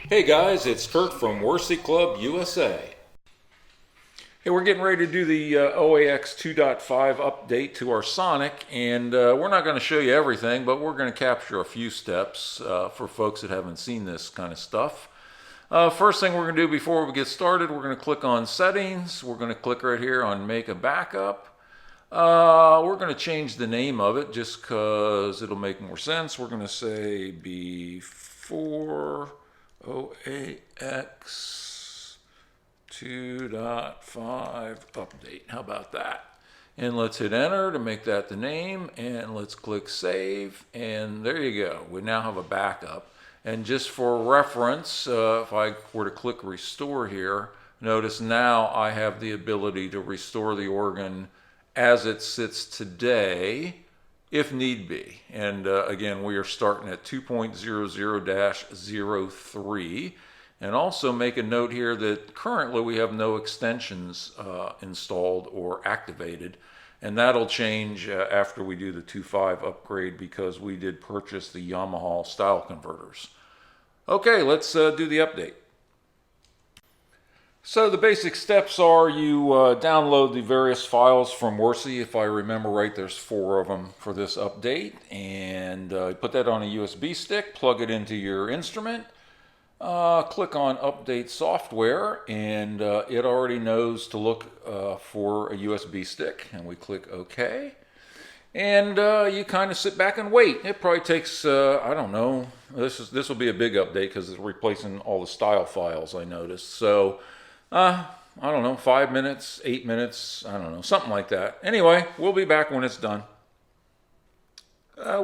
Hey guys, it's Kurt from Worsey Club USA. Hey, we're getting ready to do the OAX 2.5 update to our Sonic, and we're not going to show you everything, but we're going to capture a few steps for folks that haven't seen this kind of stuff. First thing we're going to do before we get started, we're going to click on Settings. We're going to click right here on Make a Backup. We're going to change the name of it just because it'll make more sense. We're going to say before OAX 2.5 update. How about that? And let's hit enter to make that the name, and let's click save, and there you go. We now have a backup. And just for reference, if I were to click restore here, notice now I have the ability to restore the organ as it sits today, if need be. And again, we are starting at 2.00-03. And also make a note here that currently we have no extensions installed or activated. And that'll change after we do the 2.5 upgrade because we did purchase the Yamaha style converters. Okay, let's do the update. So the basic steps are you download the various files from Worsey. If I remember right, there's 4 of them for this update. And put that on a USB stick, plug it into your instrument. Click on Update Software, and it already knows to look for a USB stick. And we click OK. And you kind of sit back and wait. It probably takes, I don't know, this will be a big update because it's replacing all the style files I noticed. So, I don't know, 5 minutes, 8 minutes, I don't know, something like that. Anyway, we'll be back when it's done.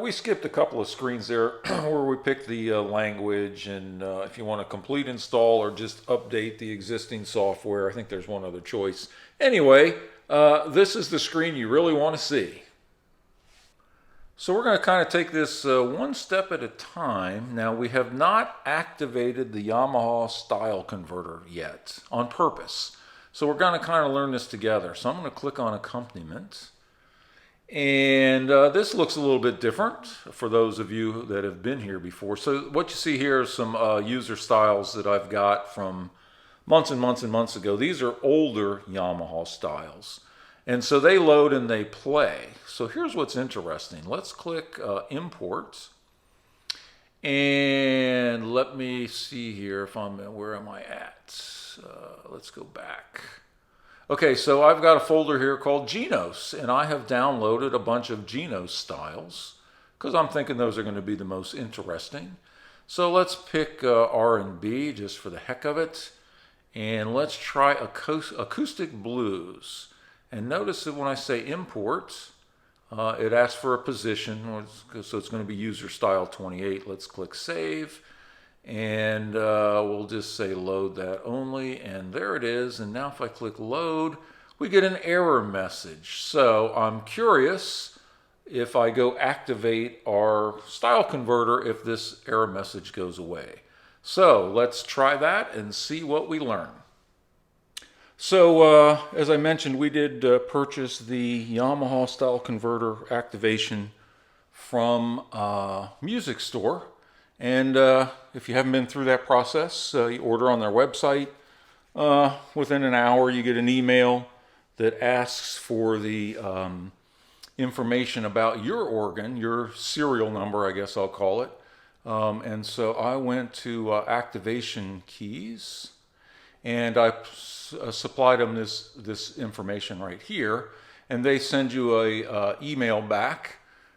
We skipped a couple of screens there where we picked the language, and if you want a complete install or just update the existing software, I think there's one other choice. Anyway, this is the screen you really want to see. So we're going to kind of take this one step at a time. Now, we have not activated the Yamaha style converter yet on purpose. So we're going to kind of learn this together. So I'm going to click on Accompaniment. And this looks a little bit different for those of you that have been here before. So what you see here is some user styles that I've got from months and months and months ago. These are older Yamaha styles. And so they load and they play. So here's what's interesting. Let's click Import. And let me see here if where am I at? Let's go back. Okay, so I've got a folder here called Genos, and I have downloaded a bunch of Genos styles because I'm thinking those are going to be the most interesting. So let's pick R&B just for the heck of it. And let's try acoustic blues. And notice that when I say import, it asks for a position, so it's going to be user style 28. Let's click save, and we'll just say load that only, and there it is. And now if I click load, we get an error message. So I'm curious if I go activate our style converter, if this error message goes away. So let's try that and see what we learn. So, as I mentioned, we did purchase the Yamaha style converter activation from Music Store. And if you haven't been through that process, you order on their website. Within an hour, you get an email that asks for the information about your organ, your serial number, I guess I'll call it. And so I went to activation keys, and I supplied them this information right here, and they send you a email back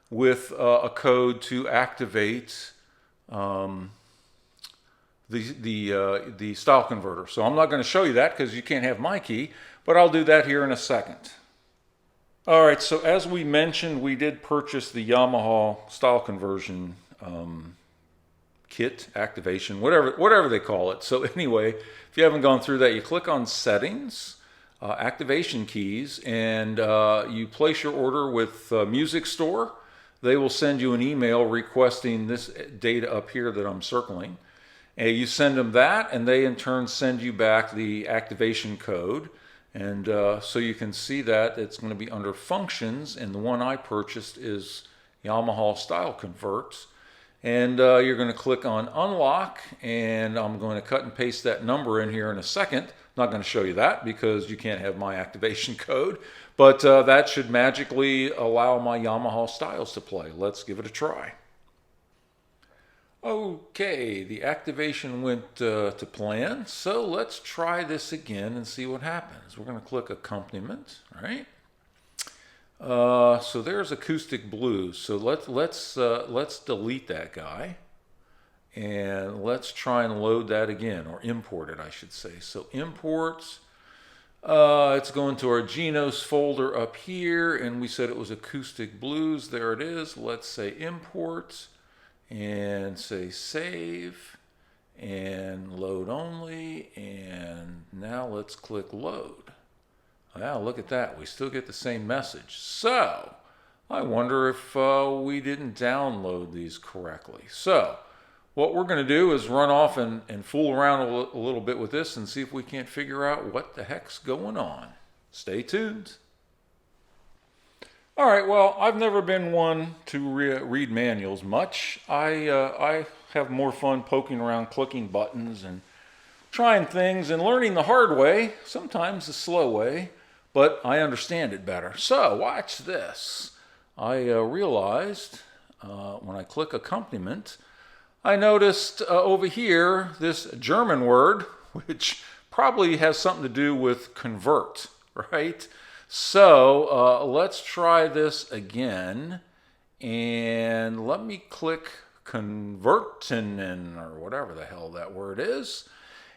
with a code to activate the style converter. So I'm not going to show you that because you can't have my key, but I'll do that here in a second. All right, so as we mentioned, we did purchase the Yamaha style conversion kit, activation, whatever they call it. So anyway, if you haven't gone through that, you click on Settings, Activation Keys, and you place your order with Music Store. They will send you an email requesting this data up here that I'm circling. And you send them that, and they in turn send you back the activation code. And so you can see that it's going to be under Functions, and the one I purchased is Yamaha style converts. And you're going to click on unlock, and I'm going to cut and paste that number in here in a second. Not going to show you that because you can't have my activation code, but that should magically allow my Yamaha styles to play. Let's give it a try. Okay, the activation went to plan, so let's try this again and see what happens. We're going to click Accompaniment, right? So there's acoustic blues. So let's delete that guy, and let's try and load that again, or import it, I should say. So imports. It's going to our Genos folder up here, and we said it was acoustic blues. There it is. Let's say import, and say save, and load only, and now let's click load. Wow, look at that. We still get the same message. So, I wonder if we didn't download these correctly. So, what we're going to do is run off and fool around a little bit with this and see if we can't figure out what the heck's going on. Stay tuned. All right, well, I've never been one to read manuals much. I have more fun poking around, clicking buttons, and trying things and learning the hard way, sometimes the slow way. But I understand it better. So watch this. I realized when I click Accompaniment, I noticed over here this German word, which probably has something to do with convert, right? So let's try this again. And let me click Convertinen, or whatever the hell that word is.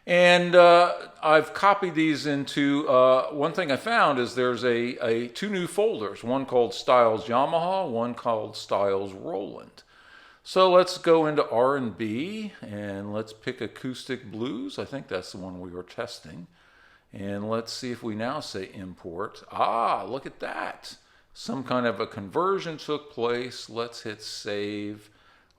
And I've copied these into, one thing I found is there's two new folders, one called Styles Yamaha, one called Styles Roland. So let's go into R&B, and let's pick Acoustic Blues. I think that's the one we were testing. And let's see if we now say import. Ah, look at that. Some kind of a conversion took place. Let's hit save.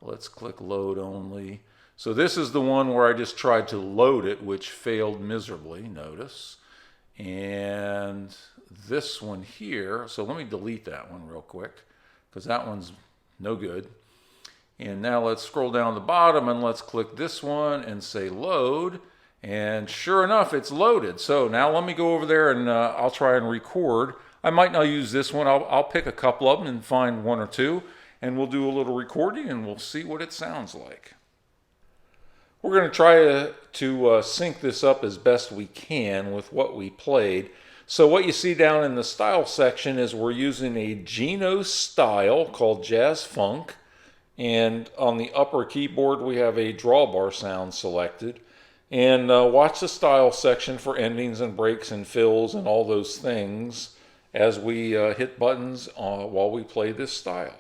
Let's click load only. So this is the one where I just tried to load it, which failed miserably, notice. And this one here, so let me delete that one real quick, because that one's no good. And now let's scroll down the bottom, and let's click this one and say load. And sure enough, it's loaded. So now let me go over there, and I'll try and record. I might not use this one. I'll pick a couple of them and find one or two, and we'll do a little recording, and we'll see what it sounds like. We're going to try to sync this up as best we can with what we played. So what you see down in the style section is we're using a Genos style called Jazz Funk. And on the upper keyboard we have a drawbar sound selected. And watch the style section for endings and breaks and fills and all those things as we hit buttons while we play this style.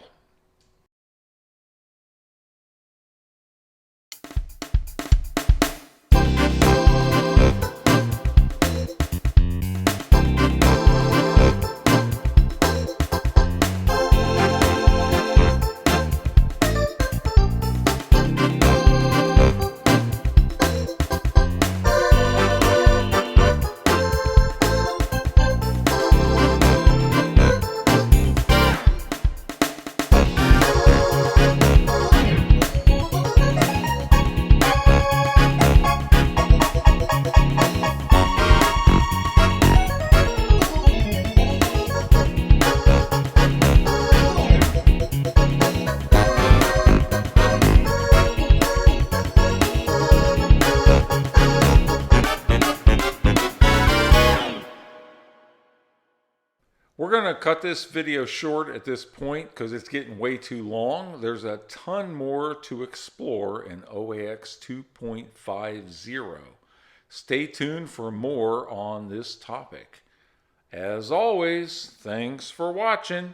We're going to cut this video short at this point because it's getting way too long. There's a ton more to explore in OAX 2.50. Stay tuned for more on this topic. As always, thanks for watching.